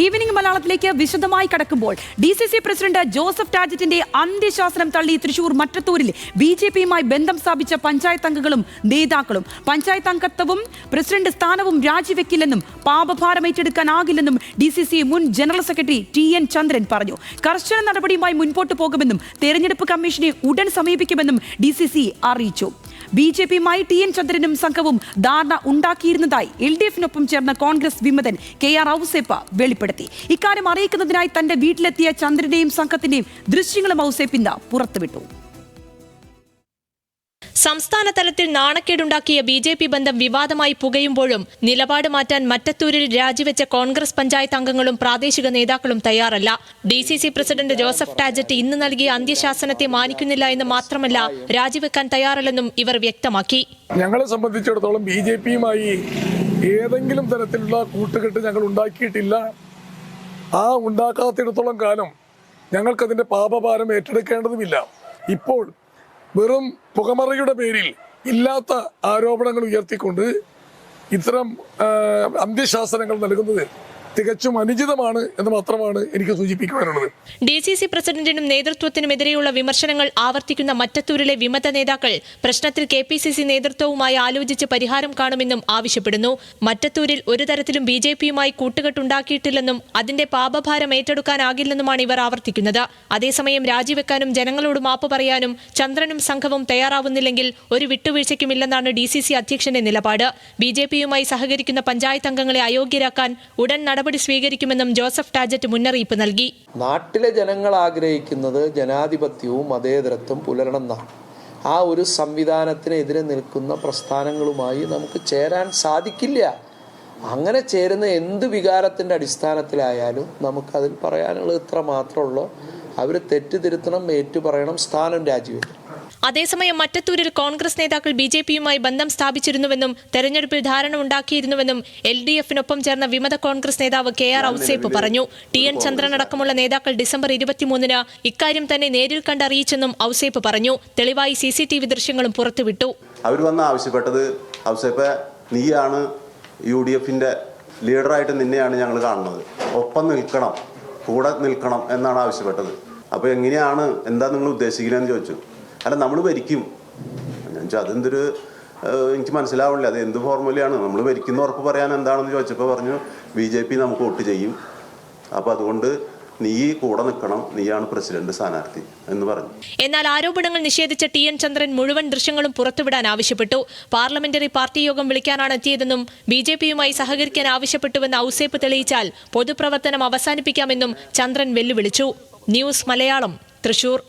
Evening മലയാളത്തിലേക്ക് വിശദമായി കടക്കുമ്പോൾ DCC പ്രസിഡന്റ് ജോസഫ് ടാജറ്റിന്റെ അന്ത്യശാസനം തള്ളി തൃശൂർ മറ്റത്തൂരിൽ BJPയുമായി ബന്ധം സ്ഥാപിച്ച പഞ്ചായത്ത് അംഗങ്ങളും നേതാക്കളും പഞ്ചായത്ത് അംഗത്വവും പ്രസിഡന്റ് സ്ഥാനവും രാജിവെക്കില്ലെന്നും പാപഭാരം ഏറ്റെടുക്കാനാകില്ലെന്നും DCC മുൻ ജനറൽ സെക്രട്ടറി TN ചന്ദ്രൻ പറഞ്ഞു. കർശന നടപടിയുമായി മുൻപോട്ട് പോകുമെന്നും തെരഞ്ഞെടുപ്പ് കമ്മീഷനെ ഉടൻ സമീപിക്കുമെന്നും DCC അറിയിച്ചു. BJPയുമായി TN ചന്ദ്രനും സംഘവും ധാരണ ഉണ്ടാക്കിയിരുന്നതായി LDFനൊപ്പം ചേർന്ന കോൺഗ്രസ് വിമതൻ KR ഔസേപ്പ വെളിപ്പെടുത്തി. ഇക്കാര്യം അറിയിക്കുന്നതിനായി തന്റെ വീട്ടിലെത്തിയ ചന്ദ്രന്റെയും സംഘത്തിന്റെയും ദൃശ്യങ്ങളും ഔസേപ്പ് ഇന്ന് പുറത്തുവിട്ടു. സംസ്ഥാന തലത്തിൽ നാണക്കേടുണ്ടാക്കിയ BJP ബന്ധം വിവാദമായി പുകയുമ്പോഴും നിലപാട് മാറ്റാൻ മറ്റത്തൂരിൽ രാജിവെച്ച കോൺഗ്രസ് പഞ്ചായത്ത് അംഗങ്ങളും പ്രാദേശിക നേതാക്കളും തയ്യാറല്ല. DCC പ്രസിഡന്റ് ജോസഫ് ടാജറ്റ് ഇന്ന് നൽകിയ അന്ത്യശാസനത്തെ മാനിക്കുന്നില്ല എന്ന് മാത്രമല്ല രാജിവെക്കാൻ തയ്യാറല്ലെന്നും ഇവർ വ്യക്തമാക്കി. ഞങ്ങളെ സംബന്ധിച്ചിടത്തോളം BJPയുമായി ഏതെങ്കിലും തരത്തിലുള്ള കൂട്ടുകെട്ട് ഞങ്ങൾ ഉണ്ടാക്കിയിട്ടില്ല. ആ ഉണ്ടാക്കാത്തിടത്തോളം കാലം ഞങ്ങൾക്കതിന്റെ പാപഭാരം ഏറ്റെടുക്കേണ്ടതുമില്ല. ഇപ്പോൾ വെറും പുകമറയുടെ പേരിൽ ഇല്ലാത്ത ആരോപണങ്ങൾ ഉയർത്തിക്കൊണ്ട് ഇത്തരം അന്ത്യശാസനങ്ങൾ നൽകുന്നത് തികച്ചും അനുചിതമാണ് എന്ന് മാത്രമാണ് എനിക്ക് സൂചിപ്പിക്കുവാനുള്ളത്. DCC പ്രസിഡന്റിനും നേതൃത്വത്തിനുമെതിരെയുള്ള വിമർശനങ്ങൾ ആവർത്തിക്കുന്ന മറ്റത്തൂരിലെ വിമത നേതാക്കൾ പ്രശ്നത്തിൽ KPCC നേതൃത്വവുമായി ആലോചിച്ച് പരിഹാരം കാണുമെന്നും ആവശ്യപ്പെടുന്നു. മറ്റത്തൂരിൽ ഒരു തരത്തിലും BJPയുമായി കൂട്ടുകെട്ടുണ്ടാക്കിയിട്ടില്ലെന്നും അതിന്റെ പാപഭാരം ഏറ്റെടുക്കാനാകില്ലെന്നുമാണ് ഇവർ ആവർത്തിക്കുന്നത്. അതേസമയം രാജിവെക്കാനും ജനങ്ങളോട് മാപ്പ് പറയാനും ചന്ദ്രനും സംഘവും തയ്യാറാവുന്നില്ലെങ്കിൽ ഒരു വിട്ടുവീഴ്ചയ്ക്കുമില്ലെന്നാണ് DCC അധ്യക്ഷന്റെ നിലപാട്. BJPയുമായി സഹകരിക്കുന്ന പഞ്ചായത്ത് അംഗങ്ങളെ അയോഗ്യരാക്കാൻ ഉടൻ നടപടി സ്വീകരിക്കുമെന്നും ജോസഫ് ടാജറ്റ് മുന്നറിയിപ്പ് നൽകി. നാട്ടിലെ ജനങ്ങൾ ആഗ്രഹിക്കുന്നത് ജനാധിപത്യവും മതേതരത്വം പുലരണമെന്നാണ്. ആ ഒരു സംവിധാനത്തിനെതിരെ നിൽക്കുന്ന പ്രസ്ഥാനങ്ങളുമായി നമുക്ക് ചേരാൻ സാധിക്കില്ല. അങ്ങനെ ചേരുന്ന എന്ത് വികാരത്തിൻ്റെ അടിസ്ഥാനത്തിലായാലും നമുക്കതിൽ പറയാനുള്ളത് ഇത്ര മാത്രമുള്ളൂ. അവർ തെറ്റുതിരുത്തണം, ഏറ്റുപറയണം, സ്ഥാനം രാജിവെക്കണം. അതേസമയം മറ്റത്തൂരിൽ കോൺഗ്രസ് നേതാക്കൾ BJPയുമായി ബന്ധം സ്ഥാപിച്ചിരുന്നുവെന്നും തെരഞ്ഞെടുപ്പിൽ ധാരണ ഉണ്ടാക്കിയിരുന്നുവെന്നും LDFനൊപ്പം ചേർന്ന വിമത കോൺഗ്രസ് നേതാവ് KR ഔസേപ്പ് പറഞ്ഞു. TN ചന്ദ്രൻ അടക്കമുള്ള നേതാക്കൾ ഡിസംബർ 23-ന് ഇക്കാര്യം തന്നെ നേരിൽ കണ്ടറിയിച്ചെന്നും ഔസേപ്പ് പറഞ്ഞു. തെളിവായി CCTV ദൃശ്യങ്ങളും പുറത്തുവിട്ടു. അവർ വന്ന് ആവശ്യപ്പെട്ടത്, ഔസേപ്പ് നീയാണ് UDFന്റെ ലീഡറായിട്ട് നിന്നെയാണ് ഞങ്ങൾ കാണുന്നത്, ഒപ്പം നിൽക്കണം, കൂടെ നിൽക്കണം എന്നാണ് ആവശ്യപ്പെട്ടത്. അപ്പോൾ എങ്ങനെയാണ്, എന്താ നിങ്ങൾ ഉദ്ദേശിക്കുന്നതെന്ന് ചോദിച്ചു. അല്ല, നമ്മൾ ഭരിക്കും. ഞാൻ ചോദിച്ചാൽ അതെന്തൊരു, എനിക്ക് മനസ്സിലാവില്ല, അത് എന്ത് ഫോർമുലയാണ്, നമ്മൾ ഭരിക്കുന്ന ഉറപ്പ് പറയാൻ എന്താണെന്ന് ചോദിച്ചപ്പോൾ പറഞ്ഞു BJP നമുക്ക് വോട്ട് ചെയ്യും, അപ്പോൾ അതുകൊണ്ട് നീ കൂടെ നിൽക്കണം, നീയാണ് പ്രസിഡന്റ് സ്ഥാനാർത്ഥി എന്ന് പറഞ്ഞു. എന്നാൽ ആരോപണങ്ങൾ നിഷേധിച്ച TN ചന്ദ്രൻ മുഴുവൻ ദൃശ്യങ്ങളും പുറത്തുവിടാൻ ആവശ്യപ്പെട്ടു. പാർലമെന്ററി പാർട്ടി യോഗം വിളിക്കാനാണ് എത്തിയതെന്നും BJPയുമായി സഹകരിക്കാൻ ആവശ്യപ്പെട്ടുവെന്ന് ഔസേപ്പ് തെളിയിച്ചാൽ പൊതുപ്രവർത്തനം അവസാനിപ്പിക്കാമെന്നും ചന്ദ്രൻ വെല്ലുവിളിച്ചു. ന്യൂസ് മലയാളം, തൃശൂർ.